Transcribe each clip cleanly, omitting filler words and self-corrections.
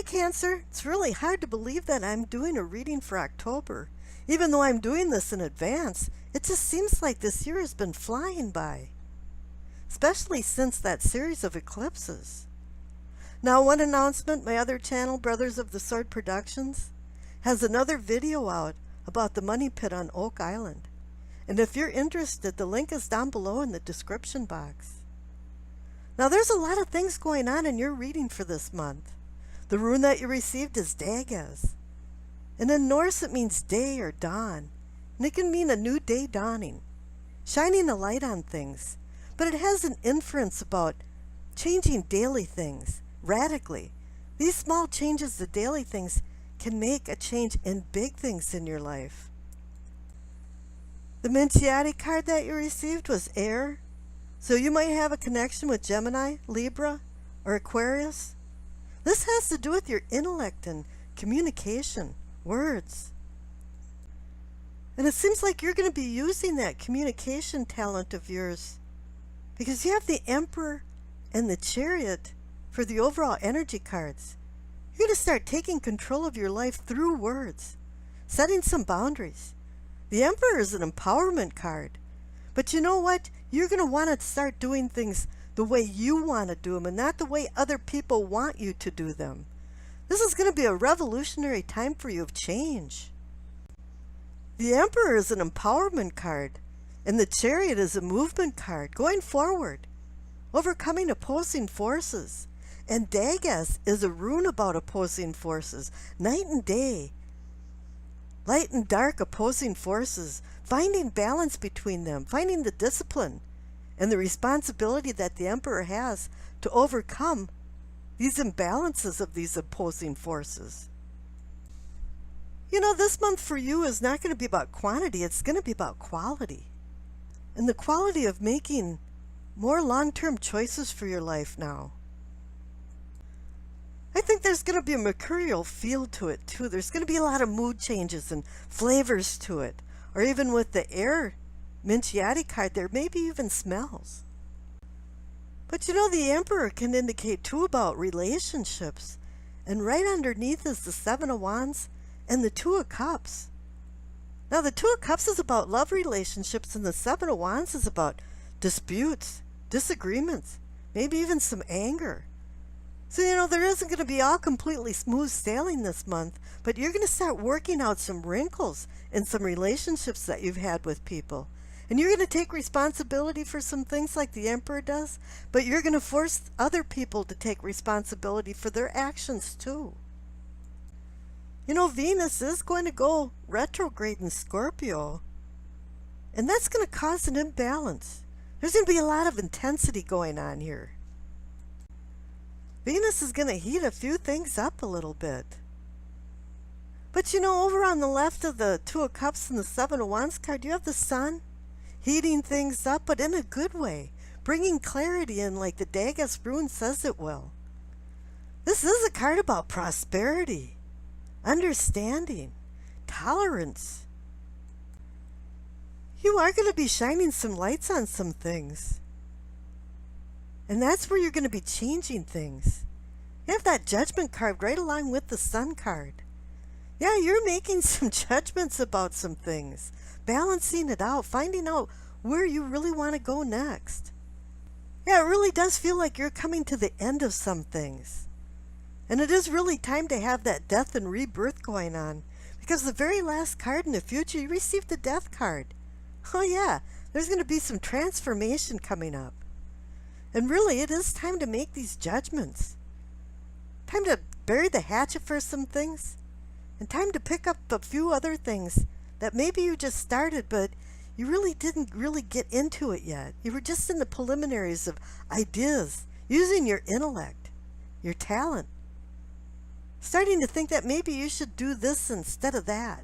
Cancer, it's really hard to believe that I'm doing a reading for October. Even though I'm doing this in advance, it just seems like this year has been flying by, especially since that series of eclipses. Now, one announcement, my other channel, Brothers of the Sword Productions, has another video out about the money pit on Oak Island. And if you're interested, the link is down below in the description box. Now, there's a lot of things going on in your reading for this month. The rune that you received is Dagas. And in Norse, it means day or dawn. And it can mean a new day dawning, shining a light on things. But it has an inference about changing daily things radically. These small changes to daily things can make a change in big things in your life. The Minchiati card that you received was air. So you might have a connection with Gemini, Libra, or Aquarius. This has to do with your intellect and communication, words. And it seems like you're going to be using that communication talent of yours because you have the Emperor and the Chariot for the overall energy cards. You're going to start taking control of your life through words, setting some boundaries. The Emperor is an empowerment card. But you know what? You're going to want to start doing things the way you want to do them and not the way other people want you to do them. This is going to be a revolutionary time for you of change. The Emperor is an empowerment card, and the Chariot is a movement card, going forward, overcoming opposing forces. And Dagas is a rune about opposing forces, night and day, light and dark opposing forces, finding balance between them, finding the discipline and the responsibility that the Emperor has to overcome these imbalances of these opposing forces. You know, this month for you is not going to be about quantity, it's going to be about quality. And the quality of making more long-term choices for your life now. I think there's going to be a mercurial feel to it too. There's going to be a lot of mood changes and flavors to it. Or even with the air Minchiati card, there may be even smells. But you know, the Emperor can indicate too about relationships. And right underneath is the Seven of Wands and the Two of Cups. Now the Two of Cups is about love relationships and the Seven of Wands is about disputes, disagreements, maybe even some anger. So, you know, there isn't going to be all completely smooth sailing this month, but you're going to start working out some wrinkles in some relationships that you've had with people. And you're going to take responsibility for some things like the Emperor does, but you're going to force other people to take responsibility for their actions too. You know, Venus is going to go retrograde in Scorpio, and that's going to cause an imbalance. There's going to be a lot of intensity going on here. Venus is going to heat a few things up a little bit. But you know, over on the left of the Two of Cups and the Seven of Wands card, you have the Sun heating things up, but in a good way, bringing clarity in like the Dagas rune says it will. This is a card about prosperity, understanding, tolerance. You are going to be shining some lights on some things. And that's where you're going to be changing things. You have that Judgment card right along with the Sun card. Yeah, you're making some judgments about some things, balancing it out, finding out where you really want to go next. Yeah, it really does feel like you're coming to the end of some things. And it is really time to have that death and rebirth going on, because the very last card in the future, you received the Death card. Oh yeah, there's going to be some transformation coming up. And really, it is time to make these judgments. Time to bury the hatchet for some things. And time to pick up a few other things that maybe you just started, but you really didn't really get into it yet. You were just in the preliminaries of ideas, using your intellect, your talent. Starting to think that maybe you should do this instead of that.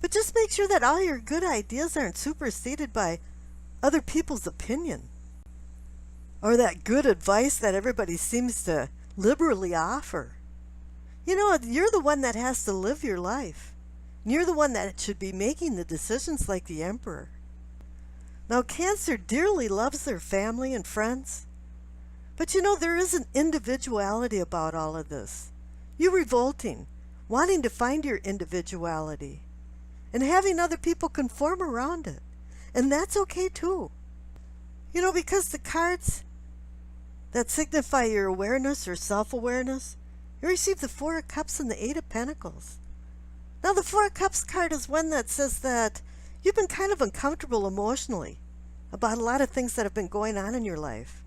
But just make sure that all your good ideas aren't superseded by other people's opinion. Or that good advice that everybody seems to liberally offer. You know, you're the one that has to live your life. You're the one that should be making the decisions like the Emperor. Now, Cancer dearly loves their family and friends. But you know, there is an individuality about all of this. You revolting, wanting to find your individuality, and having other people conform around it. And that's okay too. Because the cards that signify your awareness or self-awareness, you receive the Four of Cups and the Eight of Pentacles. Now the Four of Cups card is one that says that you've been kind of uncomfortable emotionally about a lot of things that have been going on in your life.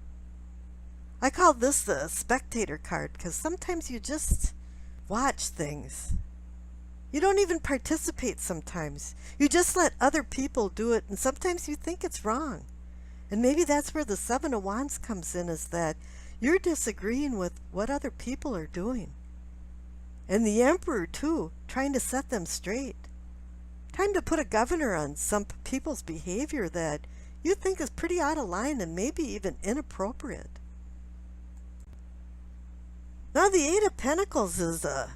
I call this the spectator card because sometimes you just watch things. You don't even participate sometimes. You just let other people do it, and sometimes you think it's wrong. And maybe that's where the Seven of Wands comes in, is that you're disagreeing with what other people are doing. And the Emperor, too, trying to set them straight. Trying to put a governor on some people's behavior that you think is pretty out of line and maybe even inappropriate. Now the Eight of Pentacles is a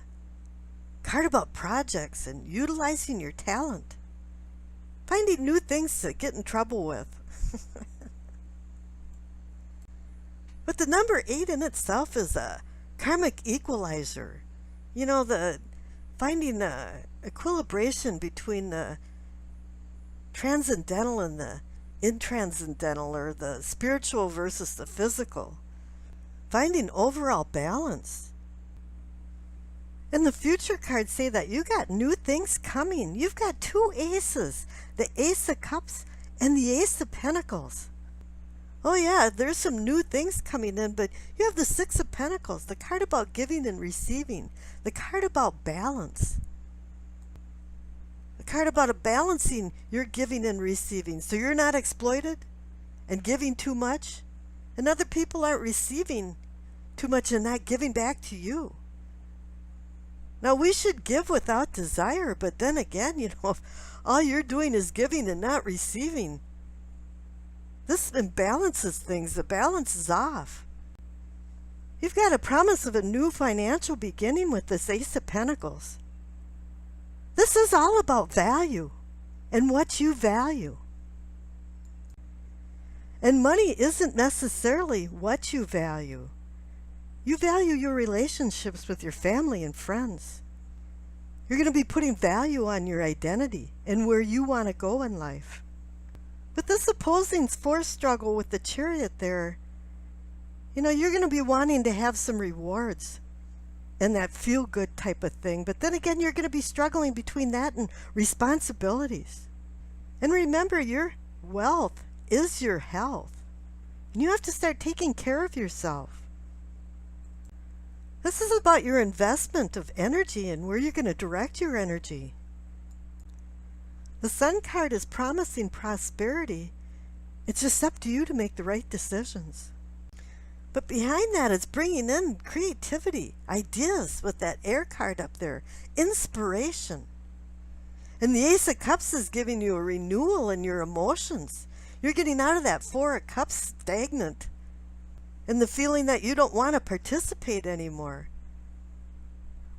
card about projects and utilizing your talent. Finding new things to get in trouble with. But the number 8 in itself is a karmic equalizer. The finding the equilibration between the transcendental and the intranscendental, or the spiritual versus the physical. Finding overall balance. And the future cards say that you got new things coming. You've got two aces, the Ace of Cups and the Ace of Pentacles. Oh yeah, there's some new things coming in, but you have the Six of Pentacles, the card about giving and receiving, the card about balance. The card about balancing your giving and receiving, so you're not exploited and giving too much, and other people aren't receiving too much and not giving back to you. Now, we should give without desire, but then again, if all you're doing is giving and not receiving, this imbalances things. The balance is off. You've got a promise of a new financial beginning with this Ace of Pentacles. This is all about value and what you value. And money isn't necessarily what you value. You value your relationships with your family and friends. You're going to be putting value on your identity and where you want to go in life. But this opposing force struggle with the Chariot there, you're going to be wanting to have some rewards and that feel-good type of thing. But then again, you're going to be struggling between that and responsibilities. And remember, your wealth is your health. And you have to start taking care of yourself. This is about your investment of energy and where you're going to direct your energy. The Sun card is promising prosperity. It's just up to you to make the right decisions. But behind that, it's bringing in creativity, ideas with that Air card up there, inspiration. And the Ace of Cups is giving you a renewal in your emotions. You're getting out of that Four of Cups stagnant and the feeling that you don't want to participate anymore.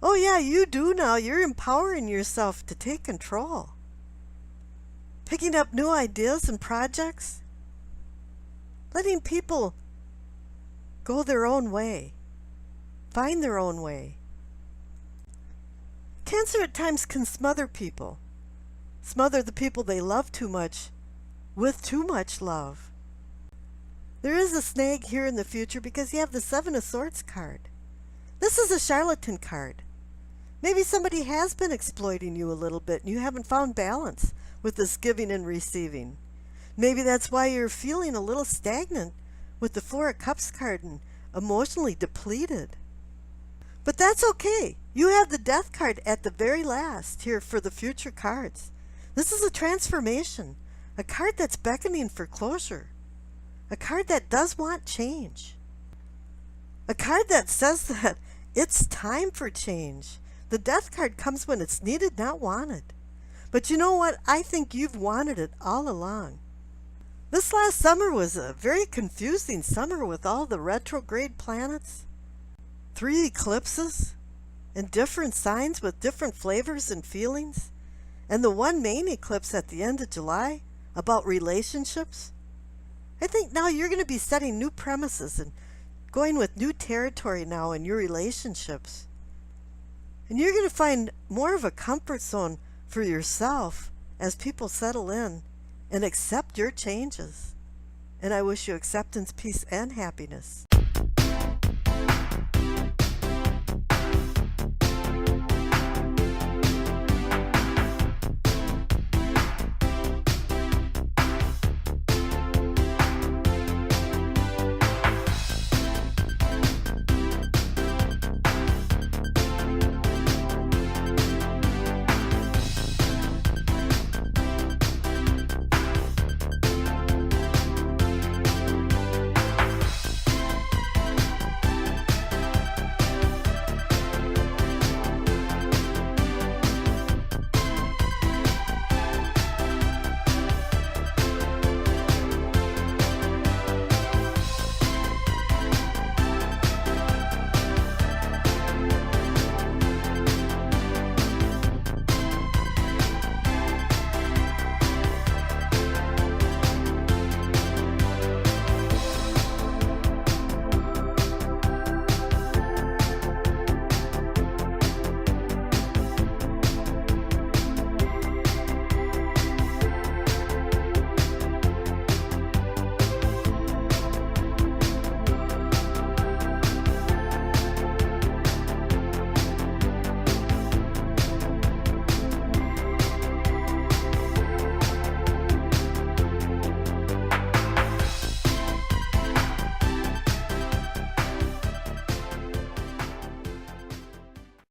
Oh yeah, you do now. You're empowering yourself to take control. Picking up new ideas and projects. Letting people go their own way. Find their own way. Cancer at times can smother people. Smother the people they love too much with too much love. There is a snag here in the future because you have the Seven of Swords card. This is a charlatan card. Maybe somebody has been exploiting you a little bit and you haven't found balance with this giving and receiving. Maybe that's why you're feeling a little stagnant with the Four of Cups card and emotionally depleted. But that's okay. You have the Death card at the very last here for the future cards. This is a transformation, a card that's beckoning for closure, a card that does want change, a card that says that it's time for change. The Death card comes when it's needed, not wanted. But you know what? I think you've wanted it all along. This last summer was a very confusing summer with all the retrograde planets, 3 eclipses, and different signs with different flavors and feelings, and the one main eclipse at the end of July about relationships. I think now you're going to be setting new premises and going with new territory now in your relationships. And you're going to find more of a comfort zone for yourself as people settle in and accept your changes. And I wish you acceptance, peace, and happiness.